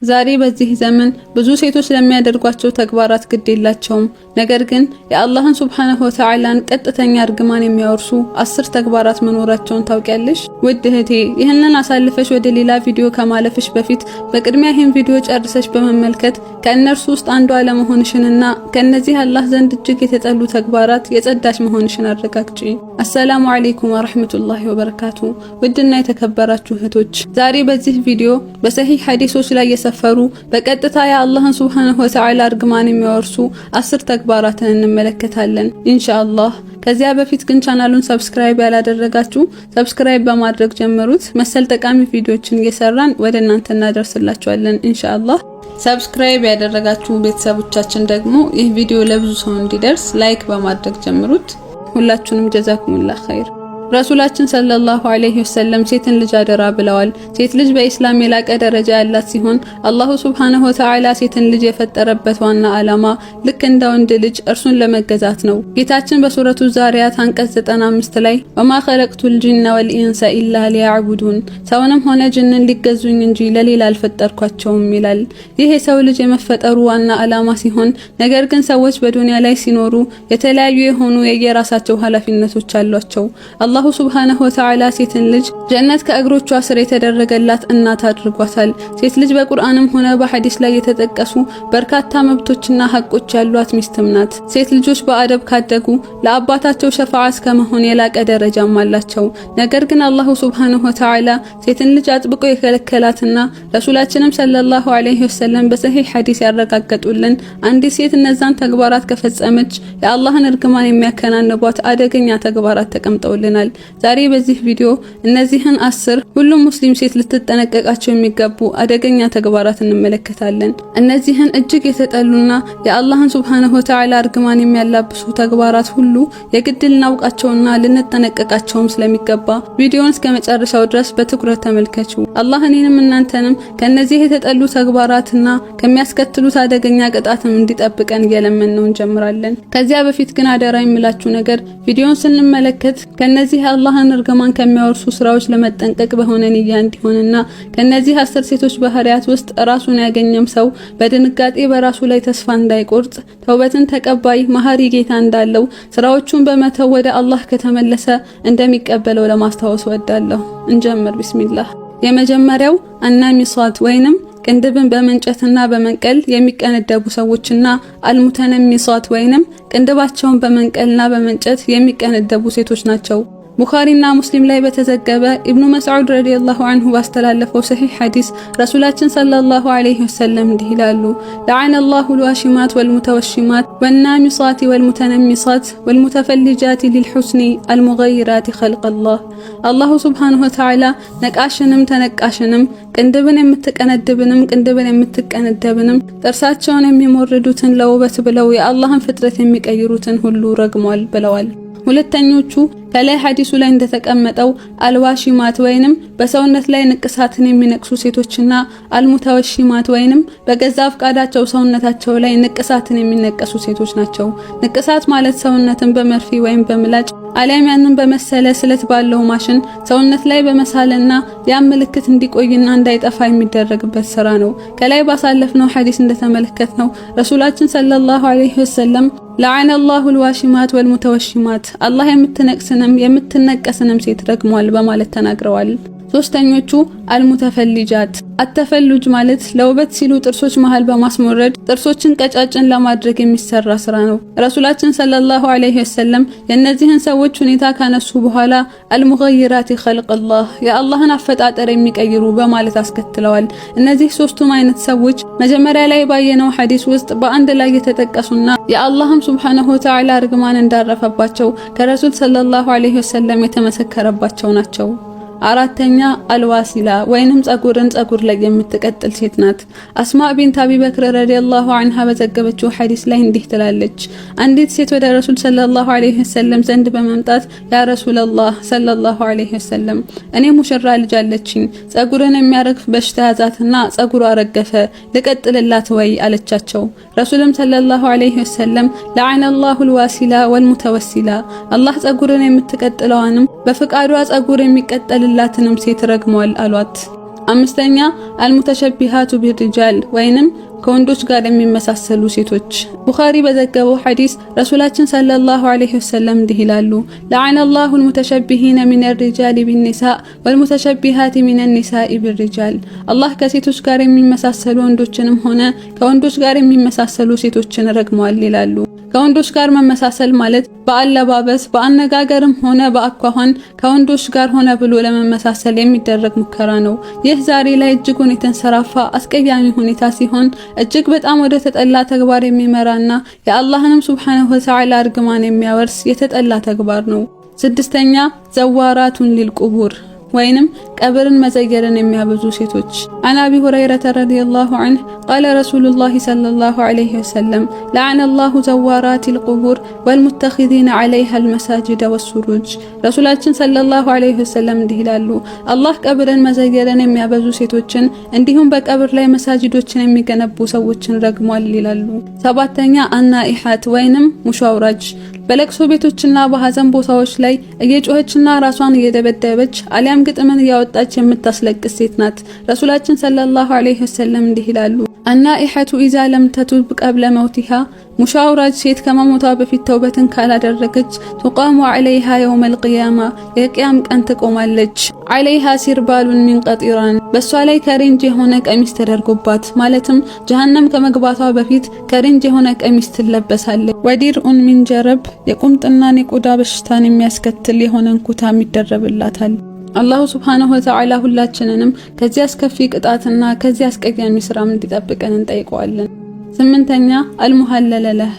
ዛሬ በዚህ ዘመን ብዙ ሴቶች ለሚያደርጓቸው ተግባራት ግድ የላቸውም። ነገር ግን የአላህን ሱብሓነሁ ወተዓላን ቀጥተኛ እርግማን የሚያወርሱ 10 ተግባራት መኖራቸውን ታውቂያለሽ? ውድ እህቴ ይህንን አሳልፈሽ ወደ ሌላ ቪዲዮ ከማለፍሽ በፊት በቅድሚያ ይህን ቪዲዮ ጨርሰሽ በመመልከት ከእነርሱ ውስጥ አንዷ ለመሆንሽንና ከነዚህ አላህ ዘንድ እጅግ የተጠሉ ተግባራት የጸዳሽ መሆንሽን አረጋግጪ። አሰላሙ አለይኩም ወራህመቱላሂ ወበረካቱ። ውድና የተከበራችሁ እህቶች ዛሬ በዚህ ቪዲዮ በሰሂህ ሐዲሶች ላይ የሰፈሩ በቀጥታ የአላህን ሱብሓነሁ ወተዓላ እርግማን የሚያወርሱ 10 ተግባራትን እንመለከታለን ኢንሻአላህ። ከዚያ በፊት ግን ቻናሉን ሰብስክራይብ ያላደረጋችሁ ሰብስክራይብ በማድረግ ጀምሩት። መሰል ጠቃሚ ቪዲዮዎችን እየሰራን ወደ እናንተ እናደርስላችኋለን ኢንሻአላህ። ሰብስክራይብ ያደረጋችሁ ቤተሰቦቻችን ደግሞ ይህ ቪዲዮ ለብዙ ሰው እንዲደርስ ላይክ በማድረግ ጀምሩት። ሁላችሁንም ጀዛኩሙላህ ኸይር። ረሱላችን ሰለላሁ ዐለይሂ ወሰለም ሴትን ልጅ አደራ ብለዋል። ሴት ልጅ በኢስላም የላቀ ደረጃ ያላት ሲሆን አላሁ ሱብሓነሁ ወተዓላ ሴትን ልጅ የፈጠረበት ዋና ዓላማ ልክ እንደ ወንድ ልጅ እርሱን ለመገዛት ነው። ጌታችን በሱረቱ ዛሪያት አንቀጽ 95 ላይ ወማ ኸለቅቱል ጂነ ወልኢንሰ ኢላ ሊያዕቡዱን፣ ሰውንም ሆነ ጅንን ሊገዙኝ እንጂ ለሌላ አልፈጠርኳቸውም ይላል። ይህ የሰው ልጅ የመፈጠሩ ዋና ዓላማ ሲሆን ነገር ግን ሰዎች በዱንያ ላይ ሲኖሩ የተለያዩ የሆኑ የየራሳቸው ኃላፊነቶች አሏቸው። አላሁ ሱብሓነሁ ወተዓላ ሴትን ልጅ ጀነት ከእግሮቿ ስር የተደረገላት እናት አድርጓታል። ሴት ልጅ በቁርአንም ሆነ በሐዲስ ላይ የተጠቀሱ በርካታ መብቶችና ሐቆች ያሏት ሚስትም ናት። ሴት ልጆች በአደብ ካደጉ ለአባታቸው ሸፋዓ እስከመሆን የላቀ ደረጃም አላቸው። ነገር ግን አላሁ ሱብሓነሁ ወተዓላ ሴትን ልጅ አጥብቆ የከለከላትና ረሱላችንም ሰለላሁ ዐለይሂ ወሰለም በሰሂህ ሐዲስ ያረጋገጡልን አንዲት ሴት እነዛን ተግባራት ከፈጸመች የአላህን እርግማን የሚያከናንቧት አደገኛ ተግባራት ተቀምጠውልናል። ዛሬ በዚህ ቪዲዮ እነዚህን 10 ሁሉም ሙስሊም ሴት ልትጠነቀቃቸው የሚገቡ አደገኛ ተግባራት እንመለከታለን። እነዚህን እጅግ የተጠሉና የአላህን ሱብሓነሁ ወተዓላ እርግማን የሚያላብሱ ተግባራት ሁሉ የግድ ልናውቃቸውና ልንጠነቀቃቸውም ስለሚገባ ቪዲዮውን እስከ መጨረሻው ድረስ በትኩረት ተመልከቱ። አላህ እኔንም እናንተንም ከነዚህ የተጠሉ ተግባራትና ከሚያስከትሉት አደገኛ ቅጣትም እንዲጠብቀን እየለመነው እንጀምራለን። ከዚያ በፊት ግን አደራ የምላችሁ ነገር ቪዲዮውን ስንመለከት ከነዚህ የአላህን እርግማን ከሚያወርሱ ስራዎች ለመጠንቀቅ በሆነ ንያ እንዲሆንና ከነዚህ 10 ሴቶች ባህሪያት ውስጥ ራሱን ያገኘም ሰው በድንጋጤ በራሱ ላይ ተስፋ እንዳይቆርጥ ተውበትን ተቀባይ መሐሪ ጌታ እንዳለው ስራዎቹን በመተው ወደ አላህ ከተመለሰ እንደሚቀበለው ለማስታወስ ወዳለሁ። እንጀምር ቢስሚላህ። የመጀመሪያው አናሚሷት ወይንም ቅንድብን በመንጨትና በመንቀል የሚቀነደቡ ሰዎችና አልሙተነሚሷት ወይንም ቅንድባቸውን በመንቀልና በመንጨት የሚቀነደቡ ሴቶች ናቸው። ቡኻሪና ሙስሊም ላይ በተዘገበ ኢብኑ መስዑድ ረዲየላሁ ዐንሁ ባስተላለፈው ሰሂህ ሐዲስ ረሱላችን ሰለላሁ ዐለይሂ ወሰለም እንዲህ ይላሉ፣ ለዐነ አላሁ አልዋሺማት ወልሙተወሺማት ወናሚሳት ወልሙተነሚሳት ወልሙተፈልጃት ሊልሑስኒ አልሙገይራት ኸልቀላህ። አላሁ ሱብሓነሁ ወተዓላ ነቃሽንም ተነቃሽንም ቅንድብን የምትቀነድብንም ቅንድብን የምትቀነደብንም ጥርሳቸውን የሚሞርዱትን ለውበት ብለው የአላህን ፍጥረት የሚቀይሩትን ሁሉ ረግሟል ብለዋል። ሁለተኞቹ ከላይ ሐዲሱ ላይ እንደተቀመጠው አልዋሺማት ወይንም በሰውነት ላይ ንቅሳትን የሚነቅሱ ሴቶችና አልሙተወሺማት ወይንም በገዛ ፍቃዳቸው ሰውነታቸው ላይ ንቅሳትን የሚነቀሱ ሴቶች ናቸው። ንቅሳት ማለት ሰውነትን በመርፌ ወይም በምላጭ አሊያም ያንን በመሰለ ስለት ባለው ማሽን ሰውነት ላይ በመሳልና ያ ምልክት እንዲቆይና እንዳይጠፋ የሚደረግበት ስራ ነው። ከላይ ባሳለፍነው ሐዲስ እንደተመለከትነው ረሱላችን ሰለላሁ ዐለይሂ ወሰለም ለዐነ አላሁ አልዋሺማት ወልሙተወሺማት አላህ የምትነቅስንም የምትነቀስንም ሴት ረግሟል በማለት ተናግረዋል። ሶስተኞቹ አልሙተፈልጃት። አተፈልጅ ማለት ለውበት ሲሉ ጥርሶች መሃል በማስሞረድ ጥርሶችን ቀጫጭን ለማድረግ የሚሰራ ስራ ነው። ረሱላችን ሰለላሁ ዐለይሂ ወሰለም የእነዚህን ሰዎች ሁኔታ ካነሱ በኋላ አልሙገይራት ኸልቀላህ የአላህን አፈጣጠር የሚቀይሩ በማለት አስከትለዋል። እነዚህ ሶስቱም አይነት ሰዎች መጀመሪያ ላይ ባየነው ሐዲስ ውስጥ በአንድ ላይ የተጠቀሱና የአላህም ሱብሓነሁ ወተዓላ እርግማን እንዳረፈባቸው ከረሱል ሰለላሁ ዐለይሂ ወሰለም የተመሰከረባቸው ናቸው። አራተኛ አልዋሲላ ወይንም ጸጉርን ጸጉር ላይ የምትቀጥል ሴት ናት። አስማ ቢንት አቢ በክር ረዲየላሁ ዐንሃ በዘገበችው ሐዲስ ላይ እንዲህ ትላለች፣ አንዲት ሴት ወደ ረሱል ሰለላሁ ዐለይሂ ወሰለም ዘንድ በመምጣት ያ ረሱላህ ሰለላሁ ዐለይሂ ወሰለም እኔ ሙሽራ ልጅ አለችኝ፣ ጸጉርን የሚያረግፍ በሽታ ያዛትና ጸጉሯ ረገፈ፣ ልቀጥልላት ወይ አለቻቸው። ረሱልም ሰለላሁ ዐለይሂ ወሰለም ለዐነ አላሁ አልዋሲላ ወልሙተወሲላ አላህ ጸጉርን የምትቀጥለዋንም በፍቃዷ ጸጉር የሚቀጥል ላትንም ሴት ረግሟል አሏት። አምስተኛ አልሙተሸቢሃቱ ቢርጃል ወይንም ከወንዶች ጋር የሚመሳሰሉ ሴቶች። ቡኻሪ በዘገበው ሐዲስ ረሱላችን ሰለላሁ ዐለይሂ ወሰለም እንዲህ ይላሉ፣ ለዐነ አላሁ አልሙተሸቢሂነ ሚነ ሪጃሊ ቢኒሳእ ወልሙተሸቢሃቲ ሚነ ኒሳኢ ቢርጃል። አላህ ከሴቶች ጋር የሚመሳሰሉ ወንዶችንም ሆነ ከወንዶች ጋር የሚመሳሰሉ ሴቶችን ረግመዋል ይላሉ። ከወንዶች ጋር መመሳሰል ማለት በአለባበስ በአነጋገርም ሆነ በአኳኋን ከወንዶች ጋር ሆነ ብሎ ለመመሳሰል የሚደረግ ሙከራ ነው። ይህ ዛሬ ላይ እጅጉን የተንሰራፋ አስቀያሚ ሁኔታ ሲሆን እጅግ በጣም ወደ ተጠላ ተግባር የሚመራና የአላህንም ሱብሓነሁ ወተዓላ እርግማን የሚያወርስ የተጠላ ተግባር ነው። ስድስተኛ ዘዋራቱን ሊልቁቡር ወይንም ቀብርን መዘየርን የሚያበዙ ሴቶች። አን አቢ ሁረይረተ ረዲየላሁ ዐንሁ ቃለ ረሱሉላሂ ሰለላሁ ዐለይሂ ወሰለም ለዐነ አላሁ ዘዋራቲል ቁቡር ወልሙተኺዚነ ዐለይሃ አልመሳጂደ ወሱሩጅ። ረሱላችን ሰለላሁ ዐለይሂ ወሰለም እንዲህ ይላሉ፣ አላህ ቀብርን መዘየርን የሚያበዙ ሴቶችን እንዲሁም በቀብር ላይ መሳጂዶችን የሚገነቡ ሰዎችን ረግሟል ይላሉ። ሰባተኛ አናኢሐት ወይንም ሙሾ አውራጅ በለቅሶ ቤቶችና በሐዘን ቦታዎች ላይ እየጮኸችና ራሷን እየደበደበች አሊያም ግጥምን እያወጣች የምታስለቅስ ሴት ናት። ረሱላችን ሰለላሁ ዐለይሂ ወሰለም እንዲህ ይላሉ፣ አናኢሐቱ ኢዛ ለም ተቱብ ቀብለ መውቲሃ ሙሾ አውራጅ ሴት ከመሞቷ በፊት ተውበትን ካላደረገች ቱቃሙ ዐለይሃ የውመል ቂያማ የቂያም ቀን ትቆማለች። ዐለይሃ ሲርባሉን ሚን ቀጢራን በሷ ላይ ከሬንጅ የሆነ ቀሚስ ተደርጎባት ማለትም ጀሃነም ከመግባቷ በፊት ከሬንጅ የሆነ ቀሚስ ትለበሳለች። ወዲርኡን ሚን ጀረብ የቁምጥናን የቆዳ በሽታን የሚያስከትል የሆነን ኩታም ይደረብላታል። አላሁ ሱብሓነሁ ወተዓላ ሁላችንንም ከዚህ አስከፊ ቅጣትና ከዚህ አስቀያሚ ስራም እንዲጠብቀን እንጠይቀዋለን። ስምንተኛ አልሙሐለለ ለህ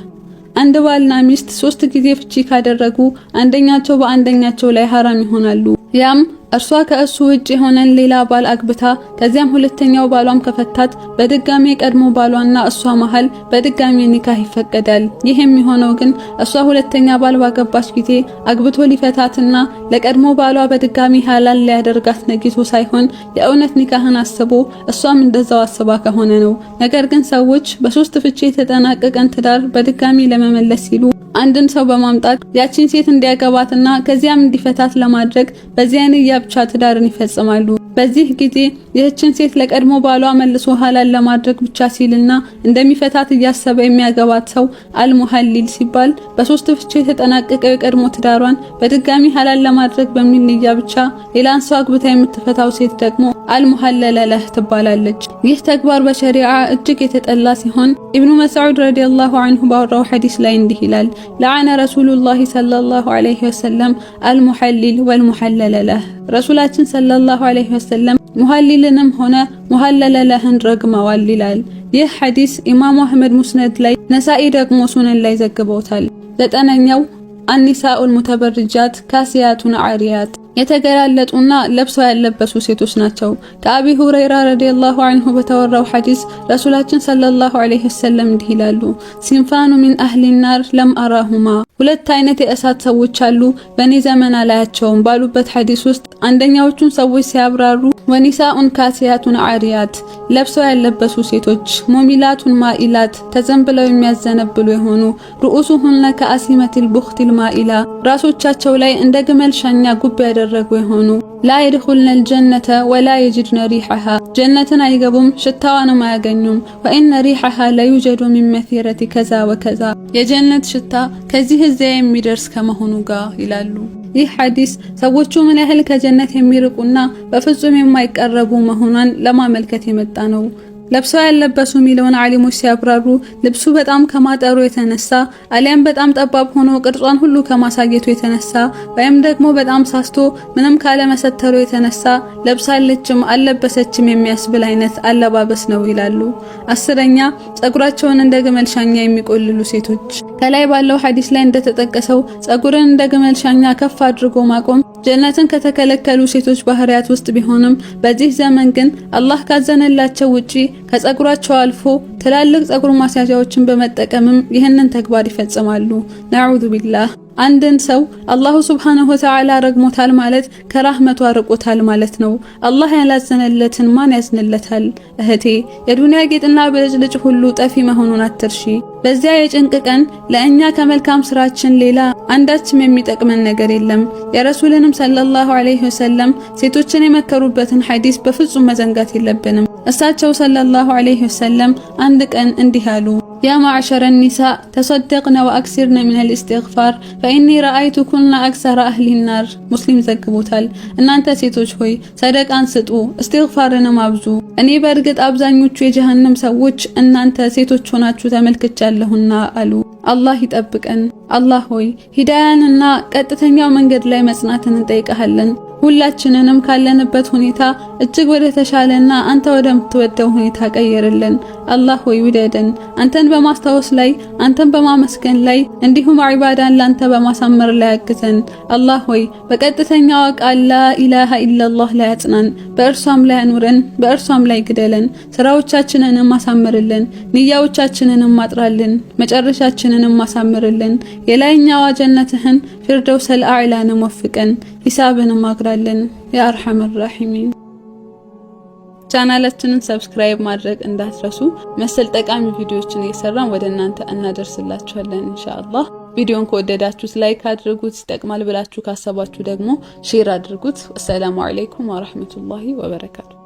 አንድ ባልና ሚስት 3 ጊዜ ፍቺ ካደረጉ አንደኛቸው በአንደኛቸው ላይ ሐራም ይሆናሉ። ያም እርሷ ከእሱ ውጭ የሆነን ሌላ ባል አግብታ ከዚያም ሁለተኛው ባሏም ከፈታት በድጋሚ ቀድሞ ባሏና እሷ መሃል በድጋሚ ኒካህ ይፈቀዳል። ይህ የሚሆነው ግን እሷ ሁለተኛ ባል ባገባች ጊዜ አግብቶ ሊፈታትና ለቀድሞ ባሏ በድጋሚ ሐላል ሊያደርጋት ነግቶ ሳይሆን የእውነት ኒካህን አስቦ እሷም እንደዛው አስባ ከሆነ ነው። ነገር ግን ሰዎች በ3 ፍቺ የተጠናቀቀን ትዳር በድጋሚ ለመመለስ ሲሉ አንድን ሰው በማምጣት ያቺን ሴት እንዲያገባትና ከዚያም እንዲፈታት ለማድረግ በዚያ ብቻ ትዳርን ይፈጽማሉ። በዚህ ጊዜ ይህችን ሴት ለቀድሞ ባሏ መልሶ ሐላል ለማድረግ ብቻ ሲልና እንደሚፈታት እያሰበ የሚያገባት ሰው አልሙሐሊል ሲባል በ3 ፍቺ የተጠናቀቀው የቀድሞ ትዳሯን በድጋሚ ሐላል ለማድረግ በሚል ንያ ብቻ ሌላን ሰው አግብታ የምትፈታው ሴት ደግሞ አልሙሐለለ ለህ ትባላለች። ይህ ተግባር በሸሪዓ እጅግ የተጠላ ሲሆን ኢብኑ መስዑድ ረዲየላሁ ዐንሁ ባወራው ሐዲስ ላይ እንዲህ ይላል፣ ለዐነ ረሱሉላሂ ሰለላሁ ዐለይሂ ወሰለም አልሙሐሊል ወልሙሐለለ ለህ። ረሱላችን ሰለላሁ ዐለይሂ ወሰለም ሙሐሊልንም ሆነ ሙሐለለ ለህን ረግመዋል ይላል። ይህ ሐዲስ ኢማሙ አህመድ ሙስነድ ላይ፣ ነሳኢ ደግሞ ሱነን ላይ ዘግበውታል። ዘጠነኛው አኒሳኡል ሙተበርጃት ካሲያቱን አሪያት የተገላለጡና ለብሰው ያለበሱ ሴቶች ናቸው። ከአቢ ሁረይራ ረዲየላሁ ዐንሁ በተወራው ሐዲስ ረሱላችን ሰለላሁ ዐለይሂ ወሰለም እንዲህ ይላሉ፣ ሲንፋኑ ሚን አህሊ ናር ለም አራሁማ 2 አይነት የእሳት ሰዎች አሉ በኔ ዘመን አላያቸውም ባሉበት ሐዲስ ውስጥ አንደኛዎቹን ሰዎች ሲያብራሩ ወኒሳኡን ካሲያቱን አሪያት ለብሰው ያለበሱ ሴቶች፣ ሙሚላቱን ማኢላት ተዘንብለው የሚያዘነብሉ የሆኑ፣ ሩኡሱሁነ ከአሲመቲል ቡኽቲል ማኢላ ራሶቻቸው ላይ እንደ ግመል ሻኛ ጉብ ያደረጉ የሆኑ፣ ላ የድኹልነል ጀነተ ወላ የጅድነ ሪሐሃ ጀነትን አይገቡም ሽታዋንም አያገኙም፣ ወኢነ ሪሐሃ ለዩጀዱ ሚን መሲረቲ ከዛ ወከዛ የጀነት ሽታ ከዚህ እዚያ የሚደርስ ከመሆኑ ጋር ይላሉ። ይህ ሐዲስ ሰዎቹ ምን ያህል ከጀነት የሚርቁና በፍጹም የማይቀርቡ መሆኗን ለማመልከት የመጣ ነው። ለብሰው ያለበሱ ሚሊዮን ዓሊሞች ሲያብራሩ ልብሱ በጣም ከማጠሩ የተነሳ አሊያም በጣም ጠባብ ሆኖ ቅርጿን ሁሉ ከማሳየቱ የተነሳ ወይም ደግሞ በጣም ሳስቶ ምንም ካለመሰተሩ የተነሳ ለብሳለችም አለበሰችም የሚያስብል አይነት አለባበስ ነው ይላሉ። 10ኛ ጸጉራቸውን እንደ ግመል ሻኛ የሚቆልሉ ሴቶች። ከላይ ባለው ሐዲስ ላይ እንደተጠቀሰው ጸጉርን እንደ ግመል ሻኛ ከፍ አድርጎ ማቆም ጀነትን ከተከለከሉ ሴቶች ባህሪያት ውስጥ ቢሆንም በዚህ ዘመን ግን አላህ ካዘነላቸው ውጪ ከጸጉራቸው አልፎ ትላልቅ ጸጉር ማስያዣዎችን በመጠቀምም ይህንን ተግባር ይፈጽማሉ። ነዑዙ ቢላህ። አንድን ሰው አላሁ ሱብሓነሁ ወተዓላ ረግሞታል ማለት ከራህመቱ አርቆታል ማለት ነው። አላህ ያላዘነለትን ማን ያዝንለታል? እህቴ የዱንያ ጌጥና ብልጭልጭ ሁሉ ጠፊ መሆኑን አትርሺ። በዚያ የጭንቅ ቀን ለእኛ ከመልካም ስራችን ሌላ አንዳችም የሚጠቅመን ነገር የለም። የረሱልንም ሰለላሁ ዐለይሂ ወሰለም ሴቶችን የመከሩበትን ሐዲስ በፍጹም መዘንጋት የለብንም። እሳቸው ሰለላሁ ዐለይሂ ወሰለም አንድ ቀን እንዲህ አሉ: ያ ማዕሸረ ኒሳእ ተሰደቅነ ወአክሲርነ ሚነል ኢስቲግፋር ፈኢኒ ረአይቱኩነ አክሰረ አህሊ ናር። ሙስሊም ዘግቦታል። እናንተ ሴቶች ሆይ ሰደቃን ስጡ፣ ኢስቲግፋርንም አብዙ፣ እኔ በእርግጥ አብዛኞቹ የጀሃነም ሰዎች እናንተ ሴቶች ሆናችሁ ተመልክቻለሁና አሉ። አላህ ይጠብቀን። አላህ ሆይ ሂዳያንና ቀጥተኛው መንገድ ላይ መጽናትን እንጠይቀሃለን። ሁላችንንም ካለንበት ሁኔታ እጅግ ወደ ተሻለና አንተ ወደምትወደው ሁኔታ ቀይርልን። አላህ ሆይ ውደደን፣ አንተን በማስታወስ ላይ፣ አንተን በማመስገን ላይ፣ እንዲሁም ዒባዳን ላንተ በማሳመር ላይ አግዘን። አላህ ሆይ በቀጥተኛው ቃል ላ ኢላሃ ኢላላህ ላይ አጽናን፣ በእርሷም ላይ አኑረን፣ በእርሷም ላይ ግደለን። ስራዎቻችንንም አሳምርልን፣ ንያዎቻችንንም ማጥራልን፣ መጨረሻችንንም ማሳምርልን። የላይኛው ጀነትህን ፊርደውሰል አዕላን ወፍቀን፣ ሂሳብንም አግራለን ያ አርሐመር ራሒሚን። ቻናላችንን ሰብስክራይብ ማድረግ እንዳትረሱ። መሰል ጠቃሚ ቪዲዮዎችን እየሰራን ወደ እናንተ እናደርስላችኋለን ኢንሻአላህ። ቪዲዮን ከወደዳችሁት ላይክ አድርጉት፣ ይጠቅማል ብላችሁ ካሰባችሁ ደግሞ ሼር አድርጉት። ወሰላሙ አለይኩም ወራህመቱላሂ ወበረካቱ።